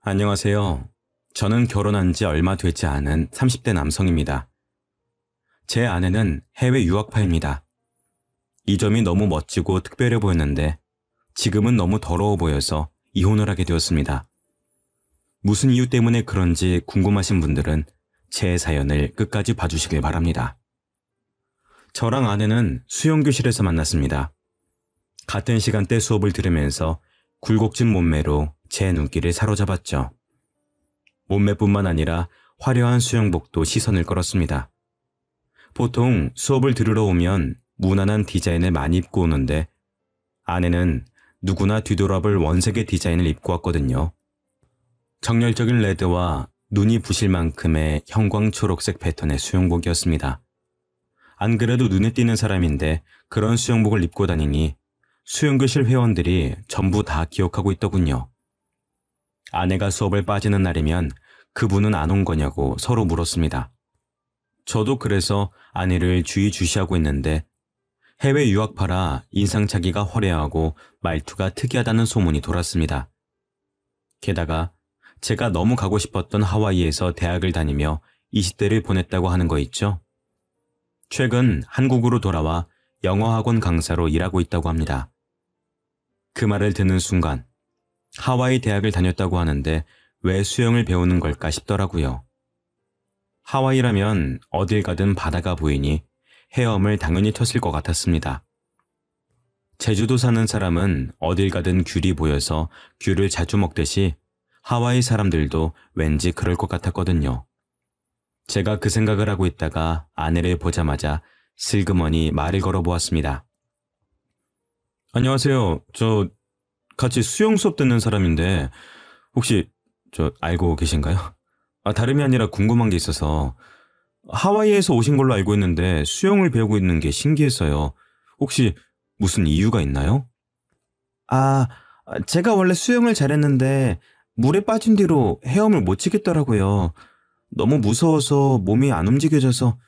안녕하세요. 저는 결혼한 지 얼마 되지 않은 30대 남성입니다. 제 아내는 해외 유학파입니다. 이 점이 너무 멋지고 특별해 보였는데 지금은 너무 더러워 보여서 이혼을 하게 되었습니다. 무슨 이유 때문에 그런지 궁금하신 분들은 제 사연을 끝까지 봐주시길 바랍니다. 저랑 아내는 수영교실에서 만났습니다. 같은 시간대 수업을 들으면서 굴곡진 몸매로 제 눈길을 사로잡았죠. 몸매뿐만 아니라 화려한 수영복도 시선을 끌었습니다. 보통 수업을 들으러 오면 무난한 디자인을 많이 입고 오는데 아내는 누구나 뒤돌아볼 원색의 디자인을 입고 왔거든요. 정열적인 레드와 눈이 부실 만큼의 형광 초록색 패턴의 수영복이었습니다. 안 그래도 눈에 띄는 사람인데 그런 수영복을 입고 다니니 수영교실 회원들이 전부 다 기억하고 있더군요. 아내가 수업을 빠지는 날이면 그분은 안 온 거냐고 서로 물었습니다. 저도 그래서 아내를 주의주시하고 있는데 해외 유학파라 인상착의가 화려하고 말투가 특이하다는 소문이 돌았습니다. 게다가 제가 너무 가고 싶었던 하와이에서 대학을 다니며 20대를 보냈다고 하는 거 있죠? 최근 한국으로 돌아와 영어학원 강사로 일하고 있다고 합니다. 그 말을 듣는 순간 하와이 대학을 다녔다고 하는데 왜 수영을 배우는 걸까 싶더라고요. 하와이라면 어딜 가든 바다가 보이니 헤엄을 당연히 쳤을 것 같았습니다. 제주도 사는 사람은 어딜 가든 귤이 보여서 귤을 자주 먹듯이 하와이 사람들도 왠지 그럴 것 같았거든요. 제가 그 생각을 하고 있다가 아내를 보자마자 슬그머니 말을 걸어보았습니다. 안녕하세요. 저 같이 수영 수업 듣는 사람인데 혹시 저 알고 계신가요? 다름이 아니라 궁금한 게 있어서 하와이에서 오신 걸로 알고 있는데 수영을 배우고 있는 게 신기했어요. 혹시 무슨 이유가 있나요? 아, 제가 원래 수영을 잘했는데 물에 빠진 뒤로 헤엄을 못 치겠더라고요. 너무 무서워서 몸이 안 움직여져서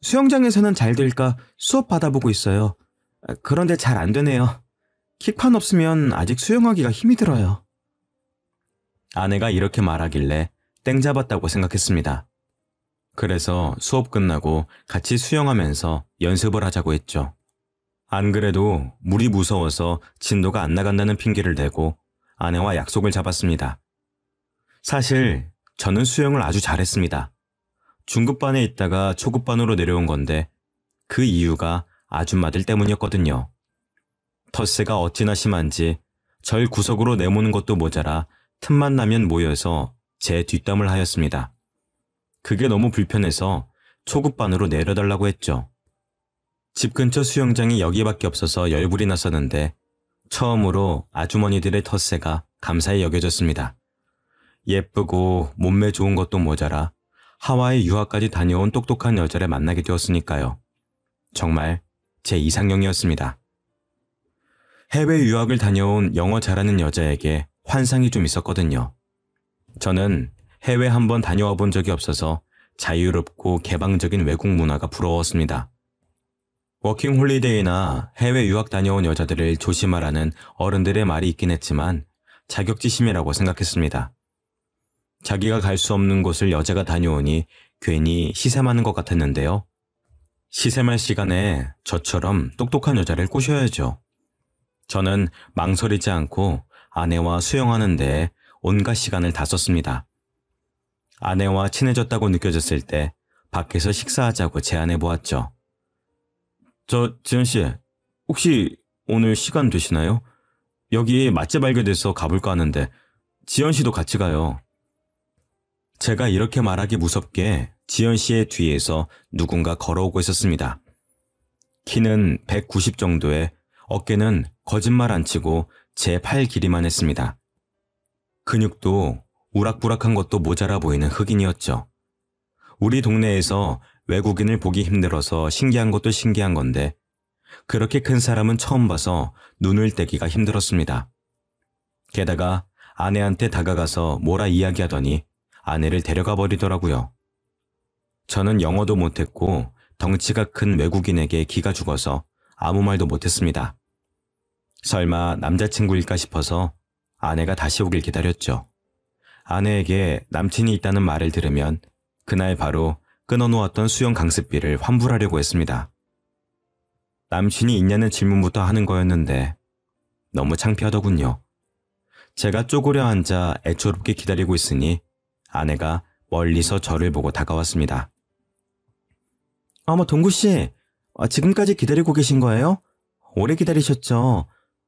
수영장에서는 잘 될까 수업 받아보고 있어요. 그런데 잘 안 되네요. 킥판 없으면 아직 수영하기가 힘이 들어요. 아내가 이렇게 말하길래 땡 잡았다고 생각했습니다. 그래서 수업 끝나고 같이 수영하면서 연습을 하자고 했죠. 안 그래도 물이 무서워서 진도가 안 나간다는 핑계를 대고 아내와 약속을 잡았습니다. 사실 저는 수영을 아주 잘했습니다. 중급반에 있다가 초급반으로 내려온 건데 그 이유가 아줌마들 때문이었거든요. 텃세가 어찌나 심한지 절 구석으로 내모는 것도 모자라 틈만 나면 모여서 제 뒷담을 하였습니다. 그게 너무 불편해서 초급반으로 내려달라고 했죠. 집 근처 수영장이 여기밖에 없어서 열불이 났었는데 처음으로 아주머니들의 텃세가 감사히 여겨졌습니다. 예쁘고 몸매 좋은 것도 모자라 하와이 유학까지 다녀온 똑똑한 여자를 만나게 되었으니까요. 정말 제 이상형이었습니다. 해외 유학을 다녀온 영어 잘하는 여자에게 환상이 좀 있었거든요. 저는 해외 한번 다녀와 본 적이 없어서 자유롭고 개방적인 외국 문화가 부러웠습니다. 워킹 홀리데이나 해외 유학 다녀온 여자들을 조심하라는 어른들의 말이 있긴 했지만 자격지심이라고 생각했습니다. 자기가 갈 수 없는 곳을 여자가 다녀오니 괜히 시샘하는 것 같았는데요. 시샘할 시간에 저처럼 똑똑한 여자를 꼬셔야죠. 저는 망설이지 않고 아내와 수영하는 데 온갖 시간을 다 썼습니다. 아내와 친해졌다고 느껴졌을 때 밖에서 식사하자고 제안해 보았죠. 지은씨, 혹시 오늘 시간 되시나요? 여기 맛집 알게 돼서 가볼까 하는데 지연씨도 같이 가요. 제가 이렇게 말하기 무섭게 지연씨의 뒤에서 누군가 걸어오고 있었습니다. 키는 190 정도에 어깨는 거짓말 안 치고 제 팔 길이만 했습니다. 근육도 우락부락한 것도 모자라 보이는 흑인이었죠. 우리 동네에서 외국인을 보기 힘들어서 신기한 것도 신기한 건데 그렇게 큰 사람은 처음 봐서 눈을 떼기가 힘들었습니다. 게다가 아내한테 다가가서 뭐라 이야기하더니 아내를 데려가 버리더라고요. 저는 영어도 못했고 덩치가 큰 외국인에게 기가 죽어서 아무 말도 못했습니다. 설마 남자친구일까 싶어서 아내가 다시 오길 기다렸죠. 아내에게 남친이 있다는 말을 들으면 그날 바로 끊어놓았던 수영 강습비를 환불하려고 했습니다. 남친이 있냐는 질문부터 하는 거였는데 너무 창피하더군요. 제가 쪼그려 앉아 애초롭게 기다리고 있으니 아내가 멀리서 저를 보고 다가왔습니다. 어머, 동구씨, 지금까지 기다리고 계신 거예요? 오래 기다리셨죠?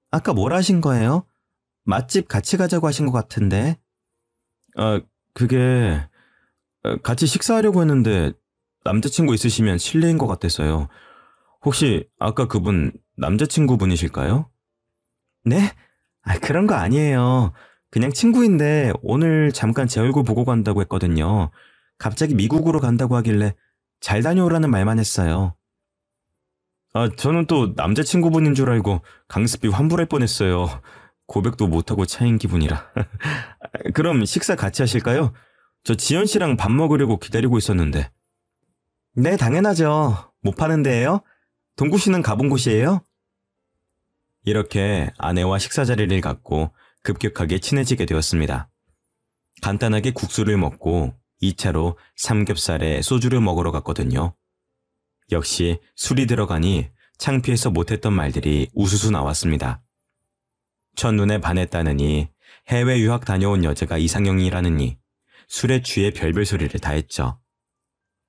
아까 뭐라 하신 거예요? 맛집 같이 가자고 하신 것 같은데. 그게 같이 식사하려고 했는데 남자친구 있으시면 실례인 것 같아서요. 혹시 아까 그분 남자친구분이실까요? 네? 그런 거 아니에요. 그냥 친구인데 오늘 잠깐 제 얼굴 보고 간다고 했거든요. 갑자기 미국으로 간다고 하길래 잘 다녀오라는 말만 했어요. 저는 또 남자친구분인 줄 알고 강습비 환불할 뻔했어요. 고백도 못하고 차인 기분이라. 그럼 식사 같이 하실까요? 저 지연 씨랑 밥 먹으려고 기다리고 있었는데. 네, 당연하죠. 못 파는 데예요? 동구 씨는 가본 곳이에요? 이렇게 아내와 식사 자리를 갖고 급격하게 친해지게 되었습니다. 간단하게 국수를 먹고 2차로 삼겹살에 소주를 먹으러 갔거든요. 역시 술이 들어가니 창피해서 못했던 말들이 우수수 나왔습니다. 첫눈에 반했다느니, 해외 유학 다녀온 여자가 이상형이라느니 술에 취해 별별 소리를 다 했죠.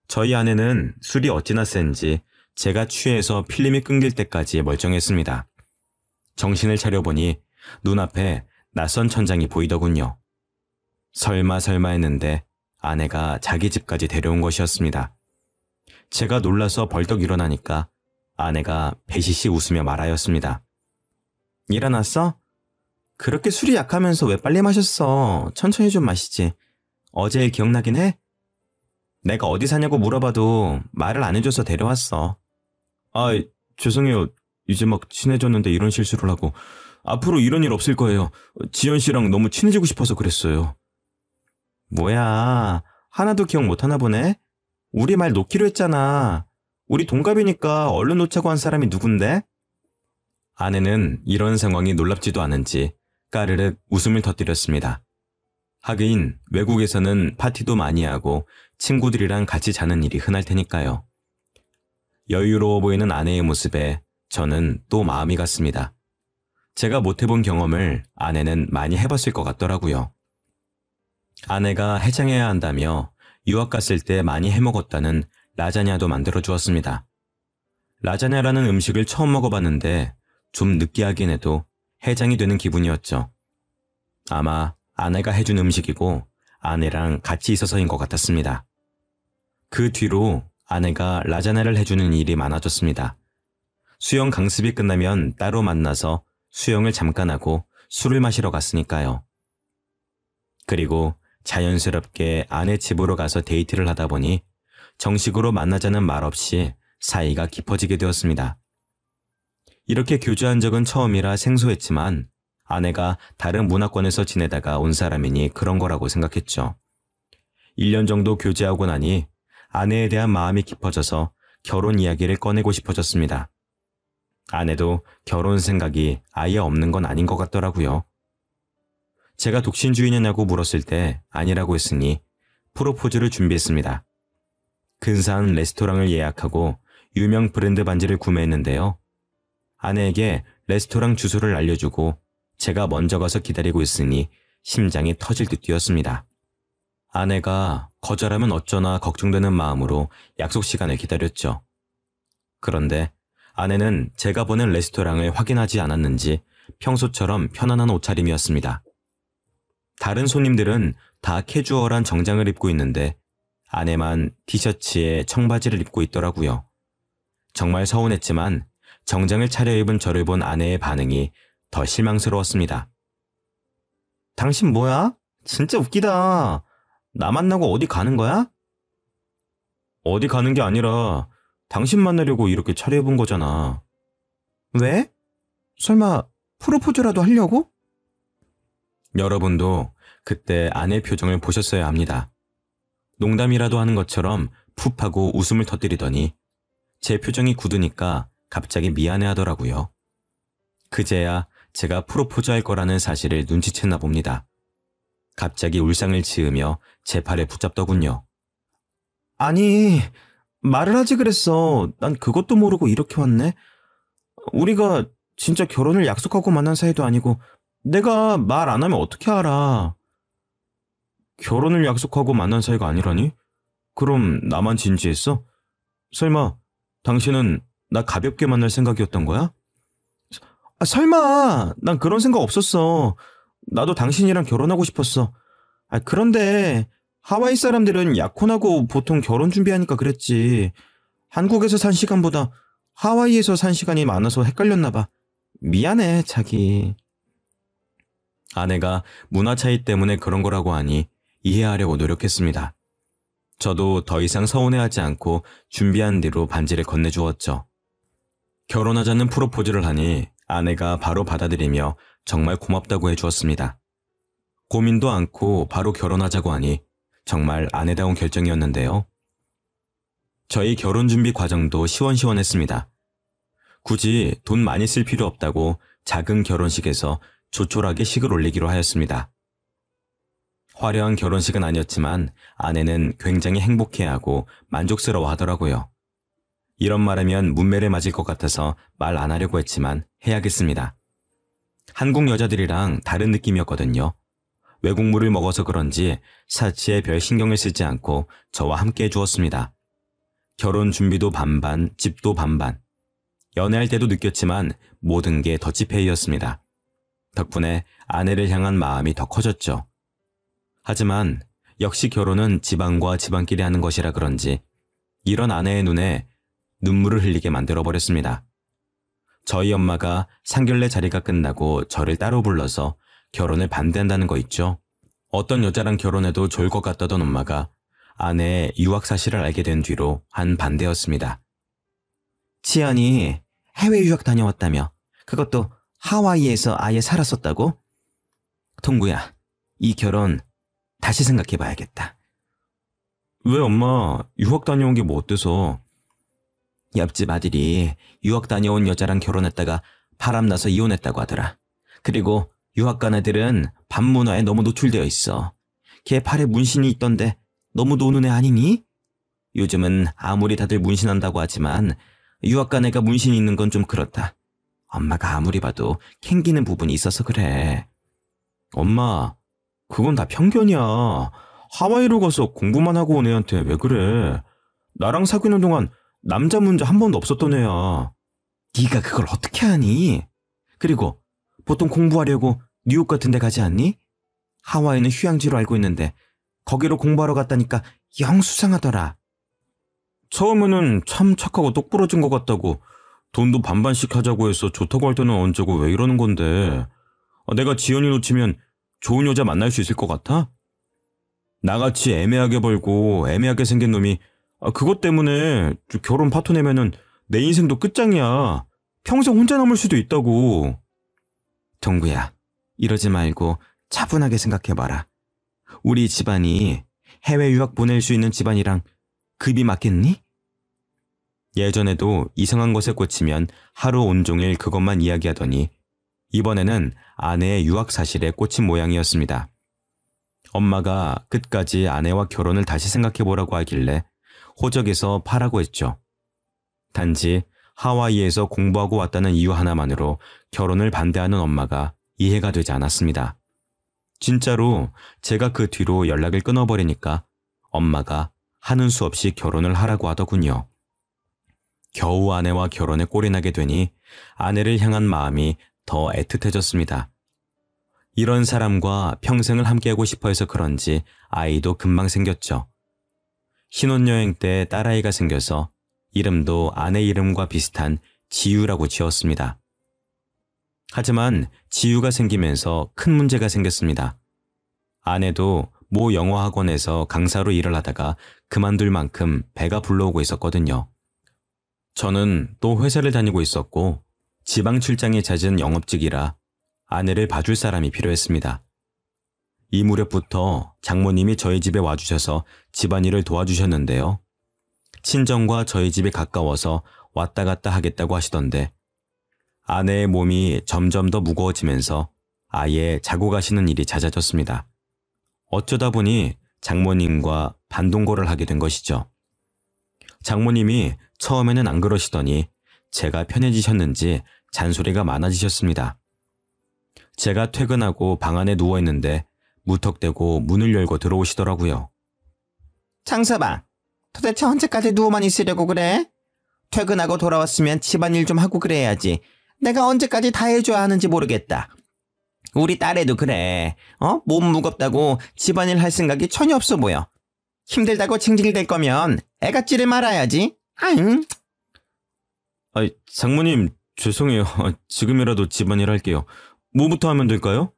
저희 아내는 술이 어찌나 센지 제가 취해서 필름이 끊길 때까지 멀쩡했습니다. 정신을 차려보니 눈앞에 낯선 천장이 보이더군요. 설마 했는데 아내가 자기 집까지 데려온 것이었습니다. 제가 놀라서 벌떡 일어나니까 아내가 배시시 웃으며 말하였습니다. 일어났어? 그렇게 술이 약하면서 왜 빨리 마셨어? 천천히 좀 마시지. 어제 일 기억나긴 해? 내가 어디 사냐고 물어봐도 말을 안 해줘서 데려왔어. 죄송해요. 이제 막 친해졌는데 이런 실수를 하고. 앞으로 이런 일 없을 거예요. 지연 씨랑 너무 친해지고 싶어서 그랬어요. 뭐야, 하나도 기억 못하나 보네? 우리 말 놓기로 했잖아. 우리 동갑이니까 얼른 놓자고 한 사람이 누군데? 아내는 이런 상황이 놀랍지도 않은지 까르륵 웃음을 터뜨렸습니다. 하긴 외국에서는 파티도 많이 하고 친구들이랑 같이 자는 일이 흔할 테니까요. 여유로워 보이는 아내의 모습에 저는 또 마음이 갔습니다. 제가 못 해본 경험을 아내는 많이 해봤을 것 같더라고요. 아내가 해장해야 한다며 유학 갔을 때 많이 해먹었다는 라자냐도 만들어 주었습니다. 라자냐라는 음식을 처음 먹어봤는데 좀 느끼하긴 해도 해장이 되는 기분이었죠. 아마 아내가 해준 음식이고 아내랑 같이 있어서인 것 같았습니다. 그 뒤로 아내가 라자냐를 해주는 일이 많아졌습니다. 수영 강습이 끝나면 따로 만나서 수영을 잠깐 하고 술을 마시러 갔으니까요. 그리고 자연스럽게 아내 집으로 가서 데이트를 하다 보니 정식으로 만나자는 말 없이 사이가 깊어지게 되었습니다. 이렇게 교제한 적은 처음이라 생소했지만 아내가 다른 문화권에서 지내다가 온 사람이니 그런 거라고 생각했죠. 1년 정도 교제하고 나니 아내에 대한 마음이 깊어져서 결혼 이야기를 꺼내고 싶어졌습니다. 아내도 결혼 생각이 아예 없는 건 아닌 것 같더라고요. 제가 독신주의냐고 물었을 때 아니라고 했으니 프로포즈를 준비했습니다. 근사한 레스토랑을 예약하고 유명 브랜드 반지를 구매했는데요. 아내에게 레스토랑 주소를 알려주고 제가 먼저 가서 기다리고 있으니 심장이 터질 듯 뛰었습니다. 아내가 거절하면 어쩌나 걱정되는 마음으로 약속 시간을 기다렸죠. 그런데 아내는 제가 보낸 레스토랑을 확인하지 않았는지 평소처럼 편안한 옷차림이었습니다. 다른 손님들은 다 캐주얼한 정장을 입고 있는데 아내만 티셔츠에 청바지를 입고 있더라고요. 정말 서운했지만 정장을 차려입은 저를 본 아내의 반응이 더 실망스러웠습니다. 당신 뭐야? 진짜 웃기다. 나 만나고 어디 가는 거야? 어디 가는 게 아니라 당신 만나려고 이렇게 차려입은 거잖아. 왜? 설마 프로포즈라도 하려고? 여러분도 그때 아내의 표정을 보셨어야 합니다. 농담이라도 하는 것처럼 푹 하고 웃음을 터뜨리더니 제 표정이 굳으니까 갑자기 미안해 하더라고요. 그제야 제가 프로포즈할 거라는 사실을 눈치챘나 봅니다. 갑자기 울상을 지으며 제 팔에 붙잡더군요. 아니, 말을 하지 그랬어. 난 그것도 모르고 이렇게 왔네. 우리가 진짜 결혼을 약속하고 만난 사이도 아니고 내가 말 안 하면 어떻게 알아? 결혼을 약속하고 만난 사이가 아니라니? 그럼 나만 진지했어? 설마 당신은 나 가볍게 만날 생각이었던 거야? 설마 난 그런 생각 없었어. 나도 당신이랑 결혼하고 싶었어. 그런데 하와이 사람들은 약혼하고 보통 결혼 준비하니까 그랬지. 한국에서 산 시간보다 하와이에서 산 시간이 많아서 헷갈렸나 봐. 미안해, 자기. 아내가 문화 차이 때문에 그런 거라고 하니 이해하려고 노력했습니다. 저도 더 이상 서운해하지 않고 준비한 뒤로 반지를 건네주었죠. 결혼하자는 프로포즈를 하니 아내가 바로 받아들이며 정말 고맙다고 해주었습니다. 고민도 않고 바로 결혼하자고 하니 정말 아내다운 결정이었는데요. 저희 결혼 준비 과정도 시원시원했습니다. 굳이 돈 많이 쓸 필요 없다고 작은 결혼식에서 조촐하게 식을 올리기로 하였습니다. 화려한 결혼식은 아니었지만 아내는 굉장히 행복해하고 만족스러워 하더라고요. 이런 말하면 문매를 맞을 것 같아서 말 안 하려고 했지만 해야겠습니다. 한국 여자들이랑 다른 느낌이었거든요. 외국물을 먹어서 그런지 사치에 별 신경을 쓰지 않고 저와 함께 해주었습니다. 결혼 준비도 반반, 집도 반반. 연애할 때도 느꼈지만 모든 게 더치페이였습니다. 덕분에 아내를 향한 마음이 더 커졌죠. 하지만 역시 결혼은 집안과 집안끼리 하는 것이라 그런지 이런 아내의 눈에 눈물을 흘리게 만들어버렸습니다. 저희 엄마가 상견례 자리가 끝나고 저를 따로 불러서 결혼을 반대한다는 거 있죠. 어떤 여자랑 결혼해도 좋을 것 같다던 엄마가 아내의 유학 사실을 알게 된 뒤로 한 반대였습니다. 지연이 해외 유학 다녀왔다며. 그것도 하와이에서 아예 살았었다고? 동구야, 이 결혼 다시 생각해봐야겠다. 왜 엄마, 유학 다녀온 게 뭐 어때서? 옆집 아들이 유학 다녀온 여자랑 결혼했다가 바람나서 이혼했다고 하더라. 그리고 유학 간 애들은 반문화에 너무 노출되어 있어. 걔 팔에 문신이 있던데 너무 노는 애 아니니? 요즘은 아무리 다들 문신한다고 하지만 유학 간 애가 문신이 있는 건 좀 그렇다. 엄마가 아무리 봐도 캥기는 부분이 있어서 그래. 엄마, 그건 다 편견이야. 하와이로 가서 공부만 하고 온 애한테 왜 그래? 나랑 사귀는 동안 남자 문제 한 번도 없었던 애야. 네가 그걸 어떻게 아니? 그리고 보통 공부하려고 뉴욕 같은 데 가지 않니? 하와이는 휴양지로 알고 있는데 거기로 공부하러 갔다니까 영 수상하더라. 처음에는 참 착하고 똑부러진 것 같다고 돈도 반반씩 하자고 해서 좋다고 할 때는 언제고 왜 이러는 건데. 내가 지연이 놓치면 좋은 여자 만날 수 있을 것 같아? 나같이 애매하게 벌고 애매하게 생긴 놈이 그것 때문에 결혼 파토 내면은 내 인생도 끝장이야. 평생 혼자 남을 수도 있다고. 동구야, 이러지 말고 차분하게 생각해봐라. 우리 집안이 해외 유학 보낼 수 있는 집안이랑 급이 맞겠니? 예전에도 이상한 것에 꽂히면 하루 온종일 그것만 이야기하더니 이번에는 아내의 유학 사실에 꽂힌 모양이었습니다. 엄마가 끝까지 아내와 결혼을 다시 생각해보라고 하길래 호적에서 파라고 했죠. 단지 하와이에서 공부하고 왔다는 이유 하나만으로 결혼을 반대하는 엄마가 이해가 되지 않았습니다. 진짜로 제가 그 뒤로 연락을 끊어버리니까 엄마가 하는 수 없이 결혼을 하라고 하더군요. 겨우 아내와 결혼에 꼴이 나게 되니 아내를 향한 마음이 더 애틋해졌습니다. 이런 사람과 평생을 함께하고 싶어 해서 그런지 아이도 금방 생겼죠. 신혼여행 때 딸아이가 생겨서 이름도 아내 이름과 비슷한 지유라고 지었습니다. 하지만 지유가 생기면서 큰 문제가 생겼습니다. 아내도 모 영어학원에서 강사로 일을 하다가 그만둘 만큼 배가 불러오고 있었거든요. 저는 또 회사를 다니고 있었고 지방 출장이 잦은 영업직이라 아내를 봐줄 사람이 필요했습니다. 이 무렵부터 장모님이 저희 집에 와주셔서 집안일을 도와주셨는데요. 친정과 저희 집이 가까워서 왔다 갔다 하겠다고 하시던데 아내의 몸이 점점 더 무거워지면서 아예 자고 가시는 일이 잦아졌습니다. 어쩌다 보니 장모님과 반동거를 하게 된 것이죠. 장모님이 처음에는 안 그러시더니 제가 편해지셨는지 잔소리가 많아지셨습니다. 제가 퇴근하고 방 안에 누워있는데 무턱대고 문을 열고 들어오시더라고요. 장서방, 도대체 언제까지 누워만 있으려고 그래? 퇴근하고 돌아왔으면 집안일 좀 하고 그래야지. 내가 언제까지 다 해줘야 하는지 모르겠다. 우리 딸애도 그래. 몸 무겁다고 집안일 할 생각이 전혀 없어 보여. 힘들다고 징징댈 거면 애가찌를 말아야지. 아잉. 장모님, 죄송해요. 지금이라도 집안일 할게요. 뭐부터 하면 될까요?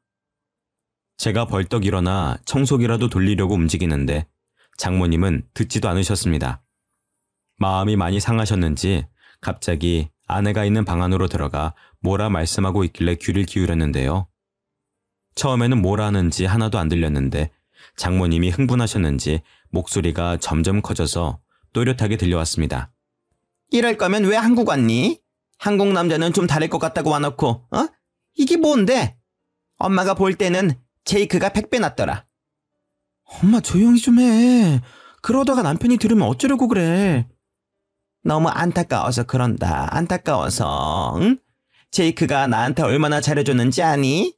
제가 벌떡 일어나 청소기라도 돌리려고 움직이는데 장모님은 듣지도 않으셨습니다. 마음이 많이 상하셨는지 갑자기 아내가 있는 방 안으로 들어가 뭐라 말씀하고 있길래 귀를 기울였는데요. 처음에는 뭐라 하는지 하나도 안 들렸는데 장모님이 흥분하셨는지 목소리가 점점 커져서 또렷하게 들려왔습니다. 이럴 거면 왜 한국 왔니? 한국 남자는 좀 다를 것 같다고 와놓고, 이게 뭔데? 엄마가 볼 때는 제이크가 100배 낫더라. 엄마 조용히 좀 해. 그러다가 남편이 들으면 어쩌려고 그래. 너무 안타까워서 그런다. 안타까워서. 응? 제이크가 나한테 얼마나 잘해줬는지 아니?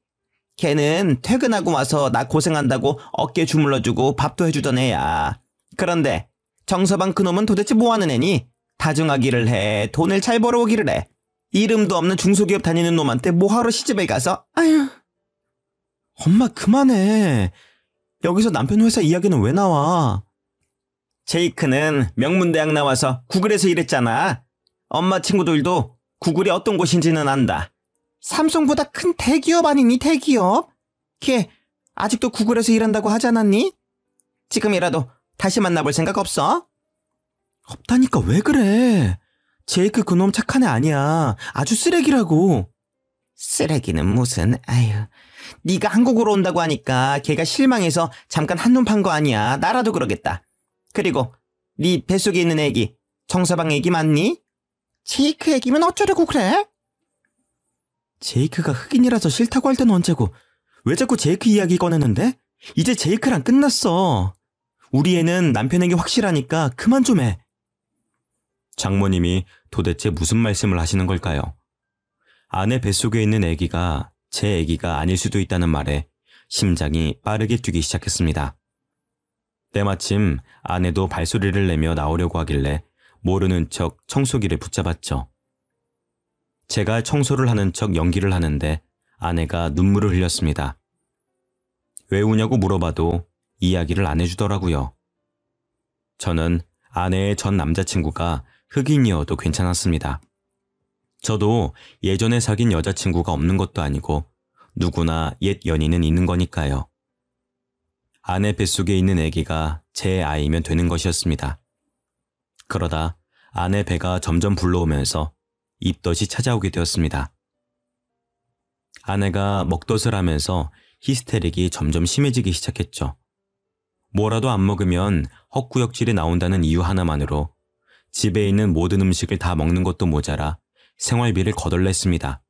걔는 퇴근하고 와서 나 고생한다고 어깨 주물러주고 밥도 해주던 애야. 그런데 정서방 그놈은 도대체 뭐하는 애니? 다중하기를 해. 돈을 잘 벌어오기를 해. 이름도 없는 중소기업 다니는 놈한테 뭐하러 시집을 가서. 아휴. 엄마 그만해. 여기서 남편 회사 이야기는 왜 나와? 제이크는 명문대학 나와서 구글에서 일했잖아. 엄마 친구들도 구글이 어떤 곳인지는 안다. 삼성보다 큰 대기업 아니니 대기업? 걔 아직도 구글에서 일한다고 하지 않았니? 지금이라도 다시 만나볼 생각 없어? 없다니까 왜 그래? 제이크 그놈 착한 애 아니야. 아주 쓰레기라고. 쓰레기는 무슨. 아휴. 네가 한국으로 온다고 하니까 걔가 실망해서 잠깐 한눈 판 거 아니야. 나라도 그러겠다. 그리고 네 뱃속에 있는 애기 정서방 애기 맞니? 제이크 애기면 어쩌려고 그래? 제이크가 흑인이라서 싫다고 할 때는 언제고 왜 자꾸 제이크 이야기 꺼내는데? 이제 제이크랑 끝났어. 우리 애는 남편에게 확실하니까 그만 좀 해. 장모님이 도대체 무슨 말씀을 하시는 걸까요? 아내 뱃속에 있는 아기가 제 아기가 아닐 수도 있다는 말에 심장이 빠르게 뛰기 시작했습니다. 때마침 아내도 발소리를 내며 나오려고 하길래 모르는 척 청소기를 붙잡았죠. 제가 청소를 하는 척 연기를 하는데 아내가 눈물을 흘렸습니다. 왜 우냐고 물어봐도 이야기를 안 해주더라고요. 저는 아내의 전 남자친구가 흑인이어도 괜찮았습니다. 저도 예전에 사귄 여자친구가 없는 것도 아니고 누구나 옛 연인은 있는 거니까요. 아내 뱃속에 있는 아기가 제 아이면 되는 것이었습니다. 그러다 아내 배가 점점 불러오면서 입덧이 찾아오게 되었습니다. 아내가 먹덧을 하면서 히스테릭이 점점 심해지기 시작했죠. 뭐라도 안 먹으면 헛구역질이 나온다는 이유 하나만으로 집에 있는 모든 음식을 다 먹는 것도 모자라 생활비를 거덜냈습니다.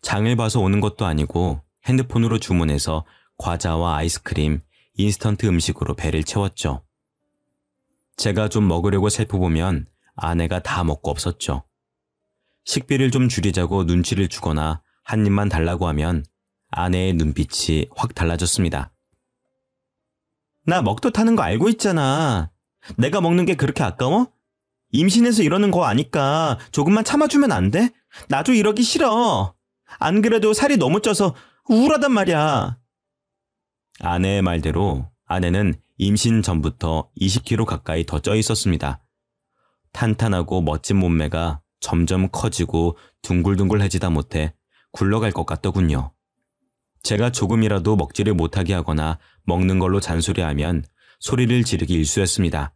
장을 봐서 오는 것도 아니고 핸드폰으로 주문해서 과자와 아이스크림, 인스턴트 음식으로 배를 채웠죠. 제가 좀 먹으려고 살펴보면 아내가 다 먹고 없었죠. 식비를 좀 줄이자고 눈치를 주거나 한 입만 달라고 하면 아내의 눈빛이 확 달라졌습니다. 나 먹덧 하는 거 알고 있잖아. 내가 먹는 게 그렇게 아까워? 임신해서 이러는 거 아니까 조금만 참아주면 안 돼? 나도 이러기 싫어. 안 그래도 살이 너무 쪄서 우울하단 말이야. 아내의 말대로 아내는 임신 전부터 20kg 가까이 더 쪄 있었습니다. 탄탄하고 멋진 몸매가 점점 커지고 둥글둥글해지다 못해 굴러갈 것 같더군요. 제가 조금이라도 먹지를 못하게 하거나 먹는 걸로 잔소리하면 소리를 지르기 일쑤였습니다.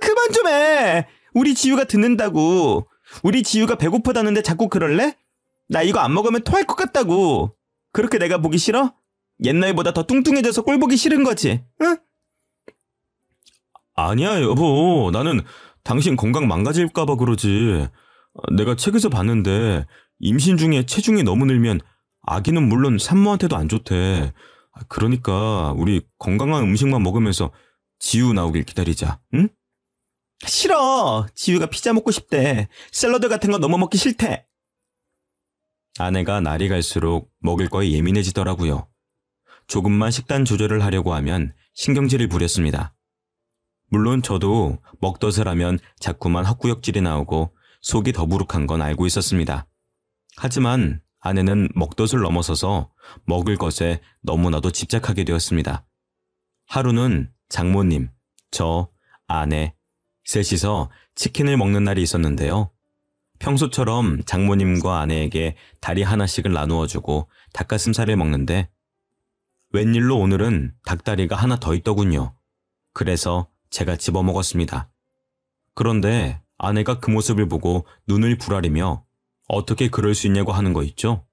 그만 좀 해. 우리 지유가 듣는다고. 우리 지유가 배고프다는데 자꾸 그럴래? 나 이거 안 먹으면 토할 것 같다고. 그렇게 내가 보기 싫어? 옛날보다 더 뚱뚱해져서 꼴 보기 싫은 거지, 응? 아니야, 여보. 나는 당신 건강 망가질까 봐 그러지. 내가 책에서 봤는데 임신 중에 체중이 너무 늘면 아기는 물론 산모한테도 안 좋대. 그러니까 우리 건강한 음식만 먹으면서 지우 나오길 기다리자, 응? 싫어. 지우가 피자 먹고 싶대. 샐러드 같은 거 너무 먹기 싫대. 아내가 날이 갈수록 먹을 거에 예민해지더라고요. 조금만 식단 조절을 하려고 하면 신경질을 부렸습니다. 물론 저도 먹덧을 하면 자꾸만 헛구역질이 나오고 속이 더부룩한 건 알고 있었습니다. 하지만 아내는 먹덧을 넘어서서 먹을 것에 너무나도 집착하게 되었습니다. 하루는 장모님, 저, 아내, 셋이서 치킨을 먹는 날이 있었는데요. 평소처럼 장모님과 아내에게 다리 하나씩을 나누어주고 닭가슴살을 먹는데 웬일로 오늘은 닭다리가 하나 더 있더군요. 그래서 제가 집어먹었습니다. 그런데 아내가 그 모습을 보고 눈을 부라리며 어떻게 그럴 수 있냐고 하는 거 있죠?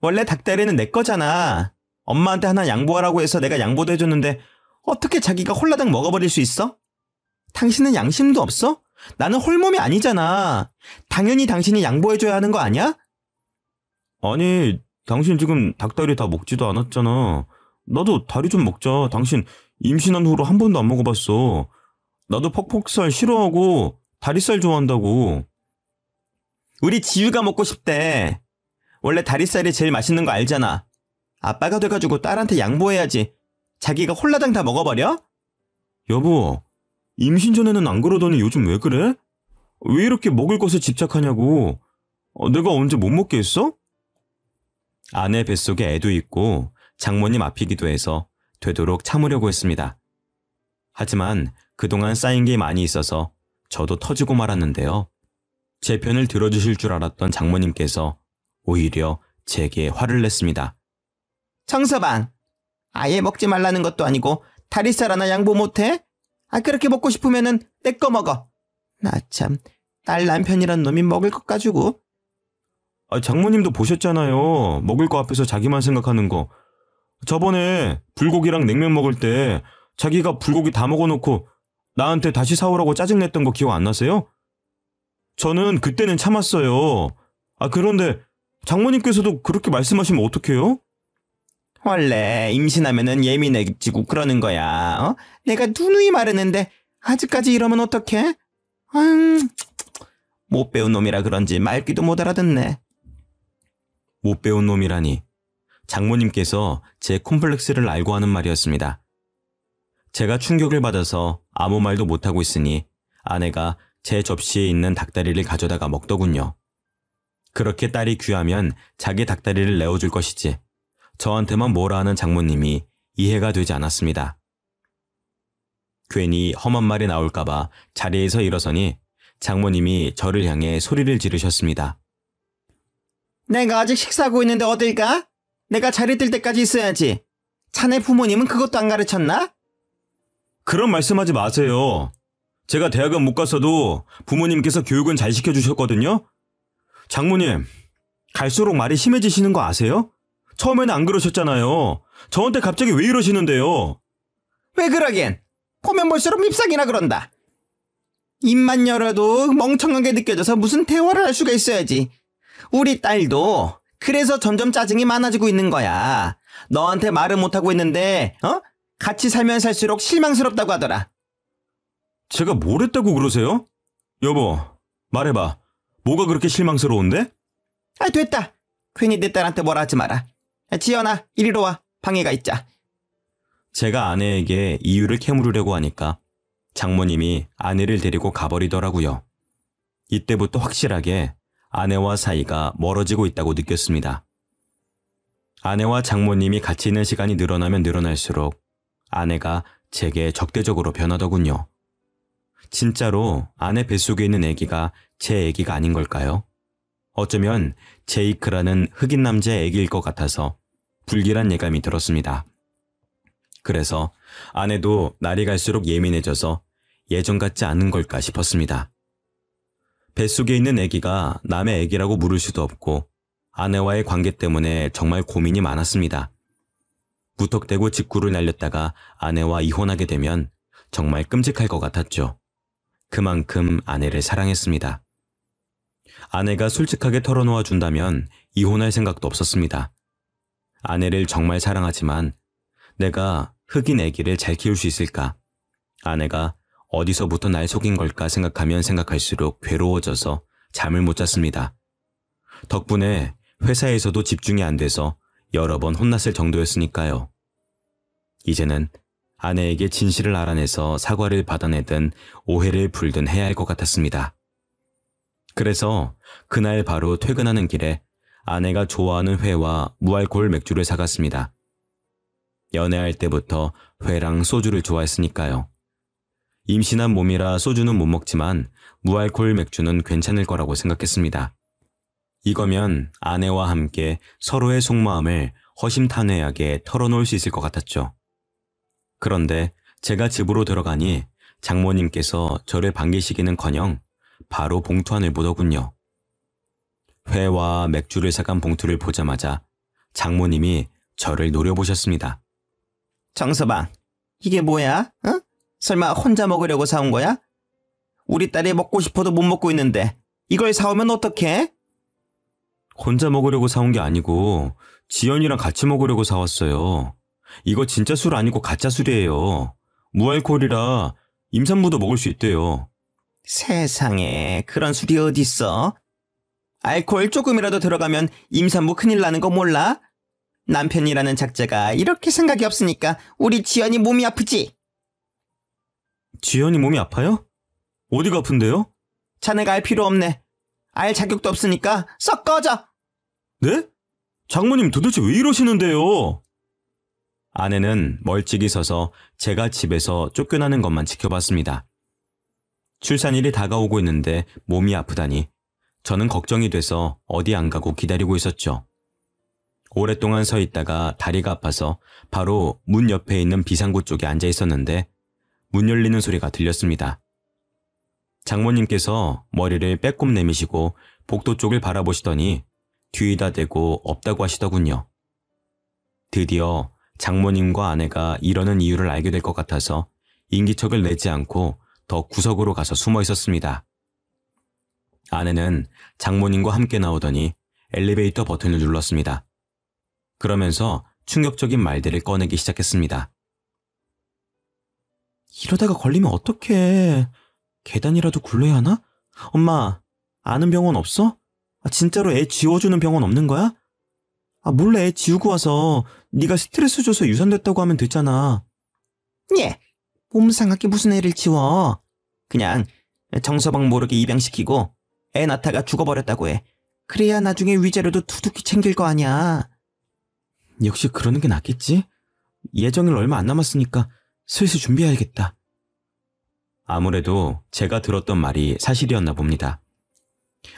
원래 닭다리는 내 거잖아. 엄마한테 하나 양보하라고 해서 내가 양보도 해줬는데 어떻게 자기가 홀라당 먹어버릴 수 있어? 당신은 양심도 없어? 나는 홀몸이 아니잖아. 당연히 당신이 양보해줘야 하는 거 아니야? 아니, 당신 지금 닭다리 다 먹지도 않았잖아. 나도 다리 좀 먹자. 당신 임신한 후로 한 번도 안 먹어봤어. 나도 퍽퍽살 싫어하고 다리살 좋아한다고. 우리 지유가 먹고 싶대. 원래 다리살이 제일 맛있는 거 알잖아. 아빠가 돼가지고 딸한테 양보해야지. 자기가 홀라당 다 먹어버려? 여보, 임신 전에는 안 그러더니 요즘 왜 그래? 왜 이렇게 먹을 것에 집착하냐고. 내가 언제 못 먹게 했어? 아내 뱃속에 애도 있고 장모님 앞이기도 해서 되도록 참으려고 했습니다. 하지만 그동안 쌓인 게 많이 있어서 저도 터지고 말았는데요. 제 편을 들어주실 줄 알았던 장모님께서 오히려 제게 화를 냈습니다. 청서방, 아예 먹지 말라는 것도 아니고 다리살 하나 양보 못해? 그렇게 먹고 싶으면은 내 거 먹어. 나 참, 딸 남편이란 놈이 먹을 것 가지고. 장모님도 보셨잖아요. 먹을 거 앞에서 자기만 생각하는 거. 저번에 불고기랑 냉면 먹을 때 자기가 불고기 다 먹어놓고 나한테 다시 사오라고 짜증냈던 거 기억 안 나세요? 저는 그때는 참았어요. 그런데 장모님께서도 그렇게 말씀하시면 어떡해요? 원래 임신하면은 예민해지고 그러는 거야. 내가 누누이 말했는데 아직까지 이러면 어떡해? 못 배운 놈이라 그런지 말귀도 못 알아듣네. 못 배운 놈이라니. 장모님께서 제 콤플렉스를 알고 하는 말이었습니다. 제가 충격을 받아서 아무 말도 못하고 있으니 아내가 제 접시에 있는 닭다리를 가져다가 먹더군요. 그렇게 딸이 귀하면 자기 닭다리를 내어줄 것이지 저한테만 뭐라 하는 장모님이 이해가 되지 않았습니다. 괜히 험한 말이 나올까봐 자리에서 일어서니 장모님이 저를 향해 소리를 지르셨습니다. 내가 아직 식사하고 있는데 어딜 가? 내가 자리 뜰 때까지 있어야지. 자네 부모님은 그것도 안 가르쳤나? 그런 말씀하지 마세요. 제가 대학은 못 갔어도 부모님께서 교육은 잘 시켜주셨거든요. 장모님, 갈수록 말이 심해지시는 거 아세요? 처음에는 안 그러셨잖아요. 저한테 갑자기 왜 이러시는데요? 왜 그러긴? 보면 볼수록 밉상이나 그런다. 입만 열어도 멍청하게 느껴져서 무슨 대화를 할 수가 있어야지. 우리 딸도 그래서 점점 짜증이 많아지고 있는 거야. 너한테 말을 못하고 있는데 같이 살면 살수록 실망스럽다고 하더라. 제가 뭘 했다고 그러세요? 여보, 말해봐. 뭐가 그렇게 실망스러운데? 됐다. 괜히 내 딸한테 뭐라 하지 마라. 지연아, 이리로 와. 방에 가 있자. 제가 아내에게 이유를 캐물으려고 하니까 장모님이 아내를 데리고 가버리더라고요. 이때부터 확실하게 아내와 사이가 멀어지고 있다고 느꼈습니다. 아내와 장모님이 같이 있는 시간이 늘어나면 늘어날수록 아내가 제게 적대적으로 변하더군요. 진짜로 아내 뱃속에 있는 아기가 제 아기가 아닌 걸까요? 어쩌면 제이크라는 흑인 남자의 아기일 것 같아서 불길한 예감이 들었습니다. 그래서 아내도 날이 갈수록 예민해져서 예전 같지 않은 걸까 싶었습니다. 뱃속에 있는 아기가 남의 아기라고 물을 수도 없고 아내와의 관계 때문에 정말 고민이 많았습니다. 무턱대고 직구를 날렸다가 아내와 이혼하게 되면 정말 끔찍할 것 같았죠. 그만큼 아내를 사랑했습니다. 아내가 솔직하게 털어놓아 준다면 이혼할 생각도 없었습니다. 아내를 정말 사랑하지만 내가 흑인 아기를 잘 키울 수 있을까? 아내가 어디서부터 날 속인 걸까 생각하면 생각할수록 괴로워져서 잠을 못 잤습니다. 덕분에 회사에서도 집중이 안 돼서 여러 번 혼났을 정도였으니까요. 이제는 아내에게 진실을 알아내서 사과를 받아내든 오해를 풀든 해야 할 것 같았습니다. 그래서 그날 바로 퇴근하는 길에 아내가 좋아하는 회와 무알코올 맥주를 사갔습니다. 연애할 때부터 회랑 소주를 좋아했으니까요. 임신한 몸이라 소주는 못 먹지만 무알코올 맥주는 괜찮을 거라고 생각했습니다. 이거면 아내와 함께 서로의 속마음을 허심탄회하게 털어놓을 수 있을 것 같았죠. 그런데 제가 집으로 들어가니 장모님께서 저를 반기시기는커녕 바로 봉투 안을 보더군요. 회와 맥주를 사간 봉투를 보자마자 장모님이 저를 노려보셨습니다. 정서방, 이게 뭐야? 어? 설마 혼자 먹으려고 사온 거야? 우리 딸이 먹고 싶어도 못 먹고 있는데 이걸 사오면 어떡해? 혼자 먹으려고 사온 게 아니고 지연이랑 같이 먹으려고 사왔어요. 이거 진짜 술 아니고 가짜 술이에요. 무알코올이라 임산부도 먹을 수 있대요. 세상에, 그런 술이 어딨어? 알코올 조금이라도 들어가면 임산부 큰일 나는 거 몰라? 남편이라는 작자가 이렇게 생각이 없으니까 우리 지연이 몸이 아프지? 지연이 몸이 아파요? 어디가 아픈데요? 자네가 알 필요 없네. 알 자격도 없으니까 썩 꺼져! 네? 장모님 도대체 왜 이러시는데요? 아내는 멀찍이 서서 제가 집에서 쫓겨나는 것만 지켜봤습니다. 출산일이 다가오고 있는데 몸이 아프다니 저는 걱정이 돼서 어디 안 가고 기다리고 있었죠. 오랫동안 서 있다가 다리가 아파서 바로 문 옆에 있는 비상구 쪽에 앉아 있었는데 문 열리는 소리가 들렸습니다. 장모님께서 머리를 빼꼼 내미시고 복도 쪽을 바라보시더니 뒤에다 대고 없다고 하시더군요. 드디어 장모님과 아내가 이러는 이유를 알게 될 것 같아서 인기척을 내지 않고 더 구석으로 가서 숨어 있었습니다. 아내는 장모님과 함께 나오더니 엘리베이터 버튼을 눌렀습니다. 그러면서 충격적인 말들을 꺼내기 시작했습니다. 이러다가 걸리면 어떡해. 계단이라도 굴러야 하나? 엄마, 아는 병원 없어? 진짜로 애 지워주는 병원 없는 거야? 몰래 애 지우고 와서 네가 스트레스 줘서 유산됐다고 하면 됐잖아. 예, 몸 상하게 무슨 애를 지워. 그냥 정서방 모르게 입양시키고 애 낳다가 죽어버렸다고 해. 그래야 나중에 위자료도 두둑히 챙길 거 아니야. 역시 그러는 게 낫겠지? 예정일 얼마 안 남았으니까 슬슬 준비해야겠다. 아무래도 제가 들었던 말이 사실이었나 봅니다.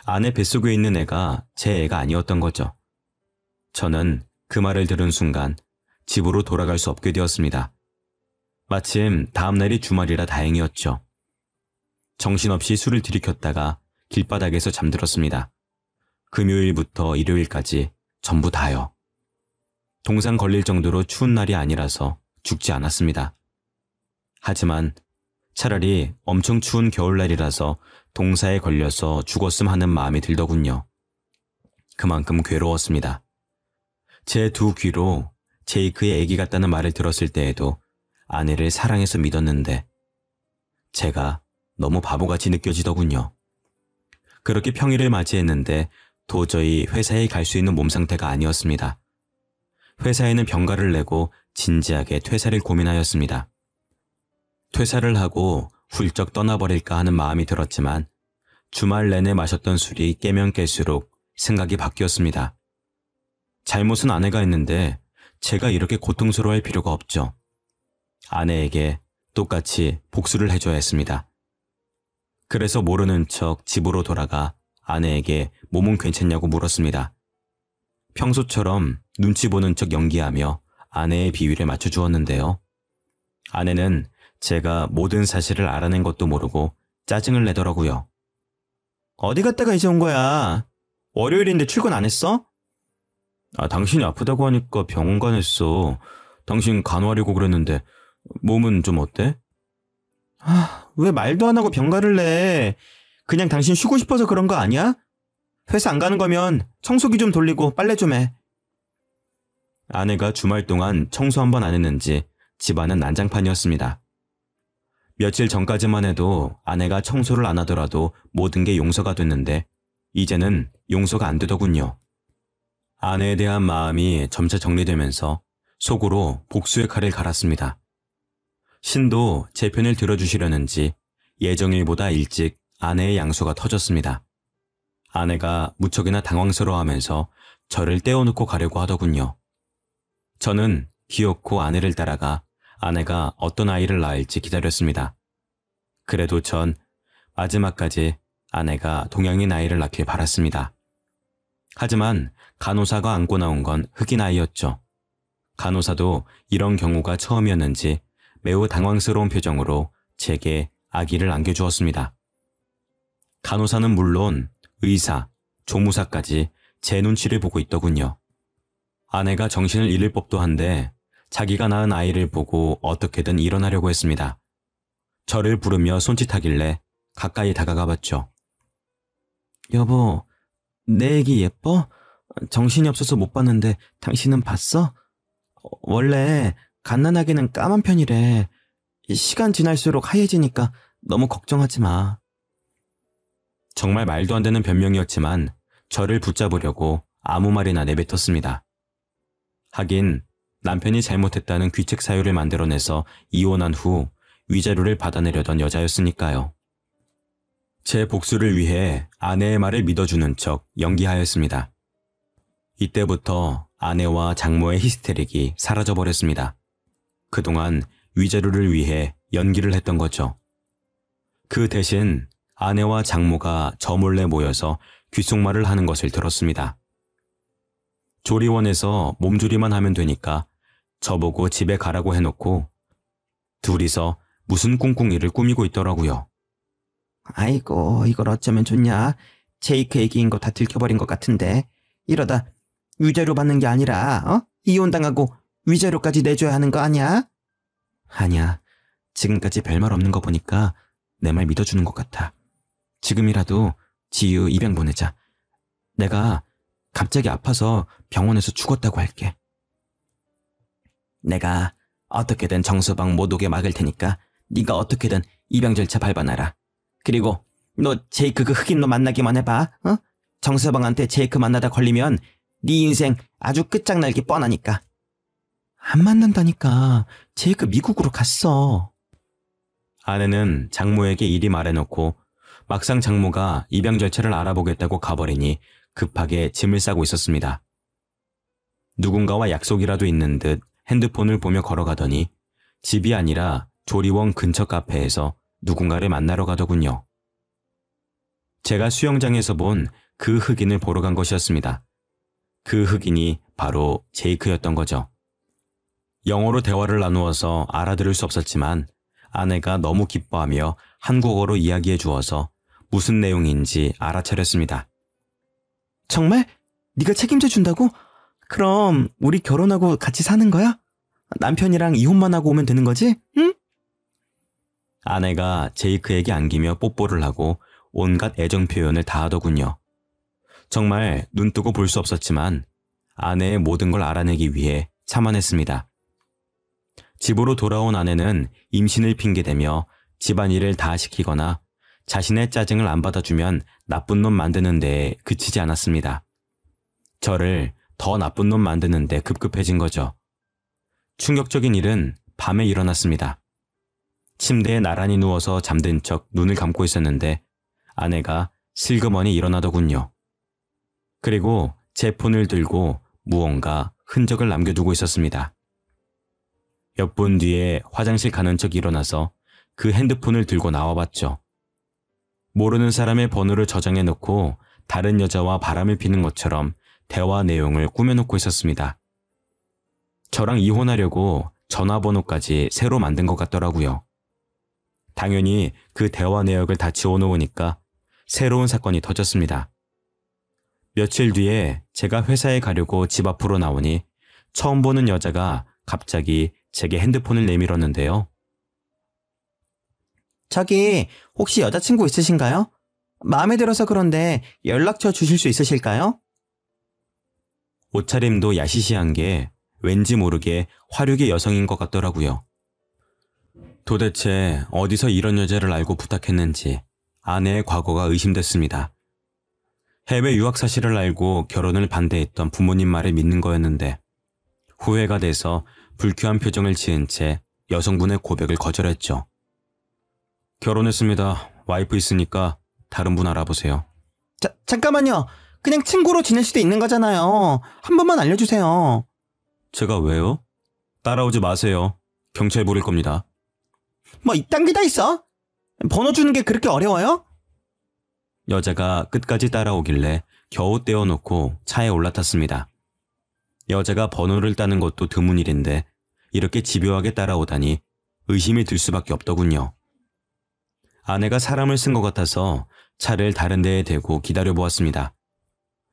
아내 뱃속에 있는 애가 제 애가 아니었던 거죠. 저는 그 말을 들은 순간 집으로 돌아갈 수 없게 되었습니다. 마침 다음날이 주말이라 다행이었죠. 정신없이 술을 들이켰다가 길바닥에서 잠들었습니다. 금요일부터 일요일까지 전부 다요. 동상 걸릴 정도로 추운 날이 아니라서 죽지 않았습니다. 하지만 차라리 엄청 추운 겨울날이라서 동사에 걸려서 죽었음 하는 마음이 들더군요. 그만큼 괴로웠습니다. 제 두 귀로 제이크의 아기 같다는 말을 들었을 때에도 아내를 사랑해서 믿었는데 제가 너무 바보같이 느껴지더군요. 그렇게 평일을 맞이했는데 도저히 회사에 갈 수 있는 몸 상태가 아니었습니다. 회사에는 병가를 내고 진지하게 퇴사를 고민하였습니다. 퇴사를 하고 훌쩍 떠나버릴까 하는 마음이 들었지만 주말 내내 마셨던 술이 깨면 깰수록 생각이 바뀌었습니다. 잘못은 아내가 했는데 제가 이렇게 고통스러워할 필요가 없죠. 아내에게 똑같이 복수를 해줘야 했습니다. 그래서 모르는 척 집으로 돌아가 아내에게 몸은 괜찮냐고 물었습니다. 평소처럼 눈치 보는 척 연기하며 아내의 비위를 맞춰주었는데요. 아내는 제가 모든 사실을 알아낸 것도 모르고 짜증을 내더라고요. 어디 갔다가 이제 온 거야? 월요일인데 출근 안 했어? 당신이 아프다고 하니까 병원 가냈어. 당신 간호하려고 그랬는데 몸은 좀 어때? 왜 말도 안 하고 병가를 내? 그냥 당신 쉬고 싶어서 그런 거 아니야? 회사 안 가는 거면 청소기 좀 돌리고 빨래 좀 해. 아내가 주말 동안 청소 한 번 안 했는지 집안은 난장판이었습니다. 며칠 전까지만 해도 아내가 청소를 안 하더라도 모든 게 용서가 됐는데 이제는 용서가 안 되더군요. 아내에 대한 마음이 점차 정리되면서 속으로 복수의 칼을 갈았습니다. 신도 제 편을 들어주시려는지 예정일보다 일찍 아내의 양수가 터졌습니다. 아내가 무척이나 당황스러워하면서 저를 떼어놓고 가려고 하더군요. 저는 기어코 아내를 따라가 아내가 어떤 아이를 낳을지 기다렸습니다. 그래도 전 마지막까지 아내가 동양인 아이를 낳길 바랐습니다. 하지만 간호사가 안고 나온 건 흑인 아이였죠. 간호사도 이런 경우가 처음이었는지 매우 당황스러운 표정으로 제게 아기를 안겨주었습니다. 간호사는 물론 의사, 조무사까지 제 눈치를 보고 있더군요. 아내가 정신을 잃을 법도 한데 자기가 낳은 아이를 보고 어떻게든 일어나려고 했습니다. 저를 부르며 손짓하길래 가까이 다가가 봤죠. 여보, 내 애기 예뻐? 정신이 없어서 못 봤는데 당신은 봤어? 원래 갓난아기는 까만 편이래. 시간 지날수록 하얘지니까 너무 걱정하지 마. 정말 말도 안 되는 변명이었지만 저를 붙잡으려고 아무 말이나 내뱉었습니다. 하긴 남편이 잘못했다는 귀책 사유를 만들어내서 이혼한 후 위자료를 받아내려던 여자였으니까요. 제 복수를 위해 아내의 말을 믿어주는 척 연기하였습니다. 이때부터 아내와 장모의 히스테릭이 사라져버렸습니다. 그동안 위자료를 위해 연기를 했던 거죠. 그 대신 아내와 장모가 저 몰래 모여서 귓속말을 하는 것을 들었습니다. 조리원에서 몸조리만 하면 되니까 저보고 집에 가라고 해놓고 둘이서 무슨 꿍꿍이를 꾸미고 있더라고요. 아이고, 이걸 어쩌면 좋냐? 제이크 애기인 거 다 들켜버린 것 같은데 이러다 위자료 받는 게 아니라 이혼당하고 위자료까지 내줘야 하는 거 아니야? 아니야, 지금까지 별말 없는 거 보니까 내 말 믿어주는 것 같아. 지금이라도 지유 입양 보내자. 내가 갑자기 아파서 병원에서 죽었다고 할게. 내가 어떻게든 정서방 못 오게 막을 테니까 네가 어떻게든 입양 절차 밟아놔라. 그리고 너 제이크 그 흑인 놈 만나기만 해봐. 정서방한테 제이크 만나다 걸리면 네 인생 아주 끝장날기 뻔하니까. 안 만난다니까. 제이크 미국으로 갔어. 아내는 장모에게 이리 말해놓고 막상 장모가 입양 절차를 알아보겠다고 가버리니 급하게 짐을 싸고 있었습니다. 누군가와 약속이라도 있는 듯 핸드폰을 보며 걸어가더니 집이 아니라 조리원 근처 카페에서 누군가를 만나러 가더군요. 제가 수영장에서 본 그 흑인을 보러 간 것이었습니다. 그 흑인이 바로 제이크였던 거죠. 영어로 대화를 나누어서 알아들을 수 없었지만 아내가 너무 기뻐하며 한국어로 이야기해 주어서 무슨 내용인지 알아차렸습니다. 정말? 네가 책임져 준다고? 그럼 우리 결혼하고 같이 사는 거야? 남편이랑 이혼만 하고 오면 되는 거지? 응? 아내가 제이크에게 안기며 뽀뽀를 하고 온갖 애정 표현을 다 하더군요. 정말 눈뜨고 볼 수 없었지만 아내의 모든 걸 알아내기 위해 참아냈습니다. 집으로 돌아온 아내는 임신을 핑계대며 집안일을 다 시키거나 자신의 짜증을 안 받아주면 나쁜 놈 만드는 데에 그치지 않았습니다. 저를 더 나쁜 놈 만드는 데 급급해진 거죠. 충격적인 일은 밤에 일어났습니다. 침대에 나란히 누워서 잠든 척 눈을 감고 있었는데 아내가 슬그머니 일어나더군요. 그리고 제 폰을 들고 무언가 흔적을 남겨두고 있었습니다. 몇 분 뒤에 화장실 가는 척 일어나서 그 핸드폰을 들고 나와봤죠. 모르는 사람의 번호를 저장해놓고 다른 여자와 바람을 피는 것처럼 대화 내용을 꾸며놓고 있었습니다. 저랑 이혼하려고 전화번호까지 새로 만든 것 같더라고요. 당연히 그 대화 내역을 다 지워놓으니까 새로운 사건이 터졌습니다. 며칠 뒤에 제가 회사에 가려고 집 앞으로 나오니 처음 보는 여자가 갑자기 제게 핸드폰을 내밀었는데요. 저기 혹시 여자친구 있으신가요? 마음에 들어서 그런데 연락처 주실 수 있으실까요? 옷차림도 야시시한 게 왠지 모르게 화류계 여성인 것 같더라고요. 도대체 어디서 이런 여자를 알고 부탁했는지 아내의 과거가 의심됐습니다. 해외 유학 사실을 알고 결혼을 반대했던 부모님 말을 믿는 거였는데 후회가 돼서 불쾌한 표정을 지은 채 여성분의 고백을 거절했죠. 결혼했습니다. 와이프 있으니까 다른 분 알아보세요. 잠깐만요. 그냥 친구로 지낼 수도 있는 거잖아요. 한 번만 알려주세요. 제가 왜요? 따라오지 마세요. 경찰 부를 겁니다. 뭐 이딴 게 다 있어? 번호 주는 게 그렇게 어려워요? 여자가 끝까지 따라오길래 겨우 떼어놓고 차에 올라탔습니다. 여자가 번호를 따는 것도 드문 일인데 이렇게 집요하게 따라오다니 의심이 들 수밖에 없더군요. 아내가 사람을 쓴 것 같아서 차를 다른 데에 대고 기다려보았습니다.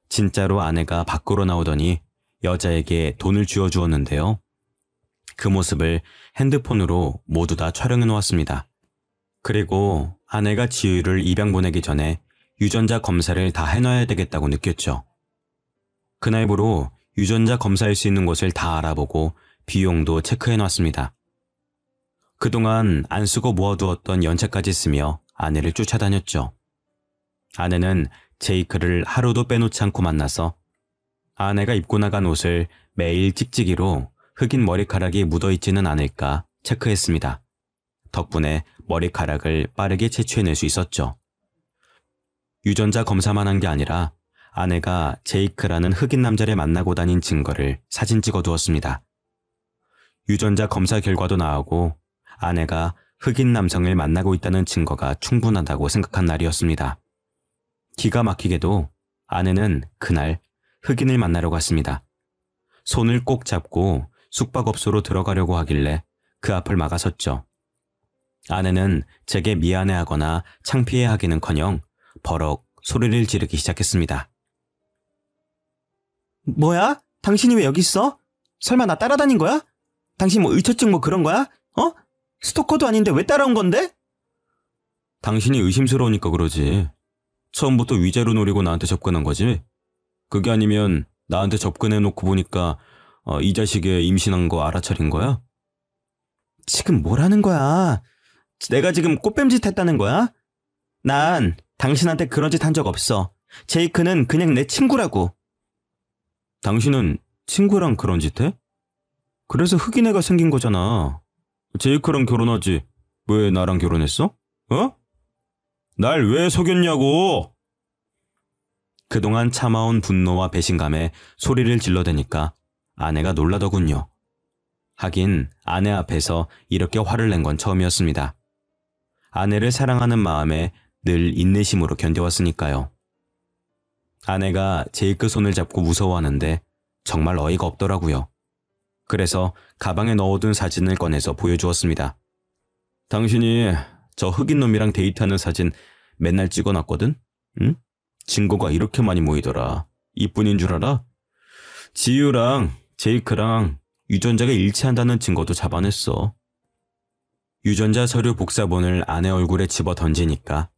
진짜로 아내가 밖으로 나오더니 여자에게 돈을 쥐어주었는데요. 그 모습을 핸드폰으로 모두 다 촬영해 놓았습니다. 그리고 아내가 지우를 입양 보내기 전에 유전자 검사를 다 해놔야 되겠다고 느꼈죠. 그날부로 유전자 검사할 수 있는 곳을 다 알아보고 비용도 체크해 놨습니다. 그동안 안 쓰고 모아두었던 연체까지 쓰며 아내를 쫓아다녔죠. 아내는 제이크를 하루도 빼놓지 않고 만나서 아내가 입고 나간 옷을 매일 찍찍이로 흑인 머리카락이 묻어있지는 않을까 체크했습니다. 덕분에 머리카락을 빠르게 채취해낼 수 있었죠. 유전자 검사만 한 게 아니라 아내가 제이크라는 흑인 남자를 만나고 다닌 증거를 사진 찍어두었습니다. 유전자 검사 결과도 나오고 아내가 흑인 남성을 만나고 있다는 증거가 충분하다고 생각한 날이었습니다. 기가 막히게도 아내는 그날 흑인을 만나러 갔습니다. 손을 꼭 잡고 숙박업소로 들어가려고 하길래 그 앞을 막아섰죠. 아내는 제게 미안해하거나 창피해하기는커녕 버럭 소리를 지르기 시작했습니다. 뭐야? 당신이 왜 여기 있어? 설마 나 따라다닌 거야? 당신 뭐 의처증 뭐 그런 거야? 어? 스토커도 아닌데 왜 따라온 건데? 당신이 의심스러우니까 그러지. 처음부터 위자료 노리고 나한테 접근한 거지. 그게 아니면 나한테 접근해놓고 보니까 이 자식이 임신한 거 알아차린 거야? 지금 뭐라는 거야? 내가 지금 꽃뱀짓 했다는 거야? 난 당신한테 그런 짓 한 적 없어. 제이크는 그냥 내 친구라고. 당신은 친구랑 그런 짓 해? 그래서 흑인 애가 생긴 거잖아. 제이크랑 결혼하지. 왜 나랑 결혼했어? 어? 날 왜 속였냐고! 그동안 참아온 분노와 배신감에 소리를 질러대니까 아내가 놀라더군요. 하긴 아내 앞에서 이렇게 화를 낸 건 처음이었습니다. 아내를 사랑하는 마음에 늘 인내심으로 견뎌왔으니까요. 아내가 제이크 손을 잡고 무서워하는데 정말 어이가 없더라고요. 그래서 가방에 넣어둔 사진을 꺼내서 보여주었습니다. 당신이 저 흑인 놈이랑 데이트하는 사진 맨날 찍어놨거든? 응? 증거가 이렇게 많이 모이더라. 이뿐인 줄 알아? 지유랑 제이크랑 유전자가 일치한다는 증거도 잡아냈어. 유전자 서류 복사본을 아내 얼굴에 집어 던지니까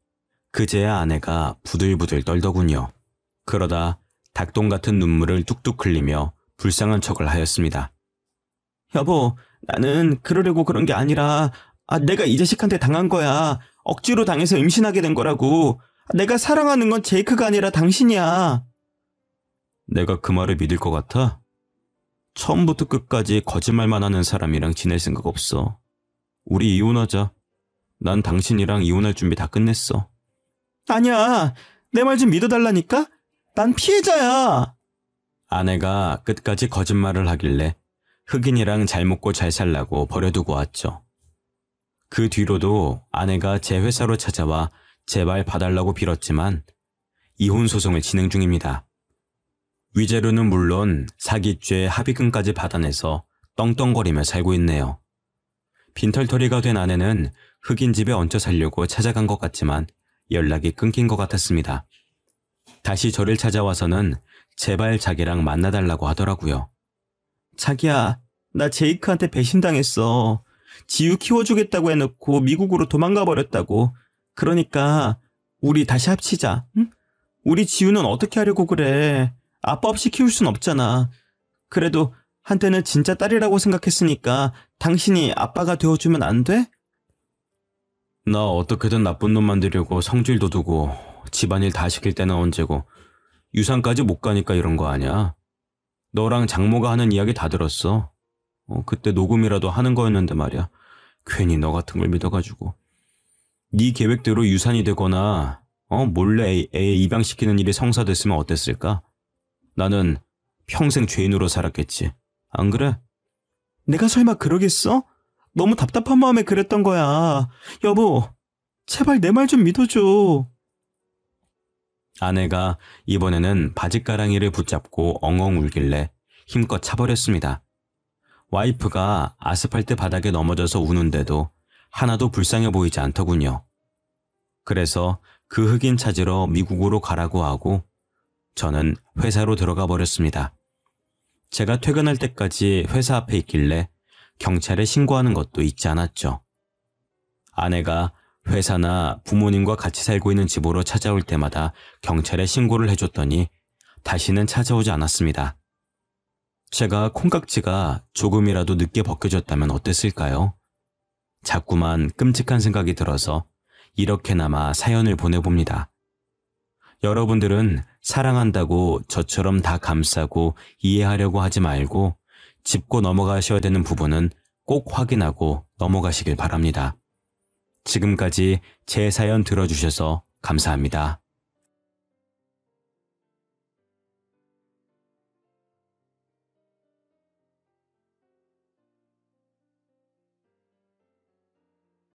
그제야 아내가 부들부들 떨더군요. 그러다 닭똥 같은 눈물을 뚝뚝 흘리며 불쌍한 척을 하였습니다. 여보, 나는 그러려고 그런 게 아니라 내가 이 자식한테 당한 거야. 억지로 당해서 임신하게 된 거라고. 내가 사랑하는 건 제이크가 아니라 당신이야. 내가 그 말을 믿을 것 같아? 처음부터 끝까지 거짓말만 하는 사람이랑 지낼 생각 없어. 우리 이혼하자. 난 당신이랑 이혼할 준비 다 끝냈어. 아니야. 내 말 좀 믿어달라니까? 난 피해자야. 아내가 끝까지 거짓말을 하길래 흑인이랑 잘 먹고 잘 살라고 버려두고 왔죠. 그 뒤로도 아내가 제 회사로 찾아와 제발 봐달라고 빌었지만 이혼 소송을 진행 중입니다. 위자료는 물론 사기죄 합의금까지 받아내서 떵떵거리며 살고 있네요. 빈털터리가 된 아내는 흑인 집에 얹혀 살려고 찾아간 것 같지만 연락이 끊긴 것 같았습니다. 다시 저를 찾아와서는 제발 자기랑 만나달라고 하더라고요. 자기야, 나 제이크한테 배신당했어. 지유 키워주겠다고 해놓고 미국으로 도망가 버렸다고. 그러니까 우리 다시 합치자. 응? 우리 지유는 어떻게 하려고 그래. 아빠 없이 키울 순 없잖아. 그래도 한때는 진짜 딸이라고 생각했으니까 당신이 아빠가 되어주면 안 돼? 나 어떻게든 나쁜 놈 만들려고 성질도 두고 집안일 다 시킬 때는 언제고 유산까지 못 가니까 이런 거 아니야. 너랑 장모가 하는 이야기 다 들었어. 그때 녹음이라도 하는 거였는데 말이야. 괜히 너 같은 걸 믿어가지고. 네 계획대로 유산이 되거나 몰래 애 입양시키는 일이 성사됐으면 어땠을까? 나는 평생 죄인으로 살았겠지. 안 그래? 내가 설마 그러겠어? 너무 답답한 마음에 그랬던 거야. 여보, 제발 내 말 좀 믿어줘. 아내가 이번에는 바짓가랑이를 붙잡고 엉엉 울길래 힘껏 차버렸습니다. 와이프가 아스팔트 바닥에 넘어져서 우는데도 하나도 불쌍해 보이지 않더군요. 그래서 그 흑인 찾으러 미국으로 가라고 하고 저는 회사로 들어가 버렸습니다. 제가 퇴근할 때까지 회사 앞에 있길래 경찰에 신고하는 것도 잊지 않았죠. 아내가 회사나 부모님과 같이 살고 있는 집으로 찾아올 때마다 경찰에 신고를 해줬더니 다시는 찾아오지 않았습니다. 제가 콩깍지가 조금이라도 늦게 벗겨졌다면 어땠을까요? 자꾸만 끔찍한 생각이 들어서 이렇게나마 사연을 보내봅니다. 여러분들은 사랑한다고 저처럼 다 감싸고 이해하려고 하지 말고 짚고 넘어가셔야 되는 부분은 꼭 확인하고 넘어가시길 바랍니다. 지금까지 제 사연 들어주셔서 감사합니다.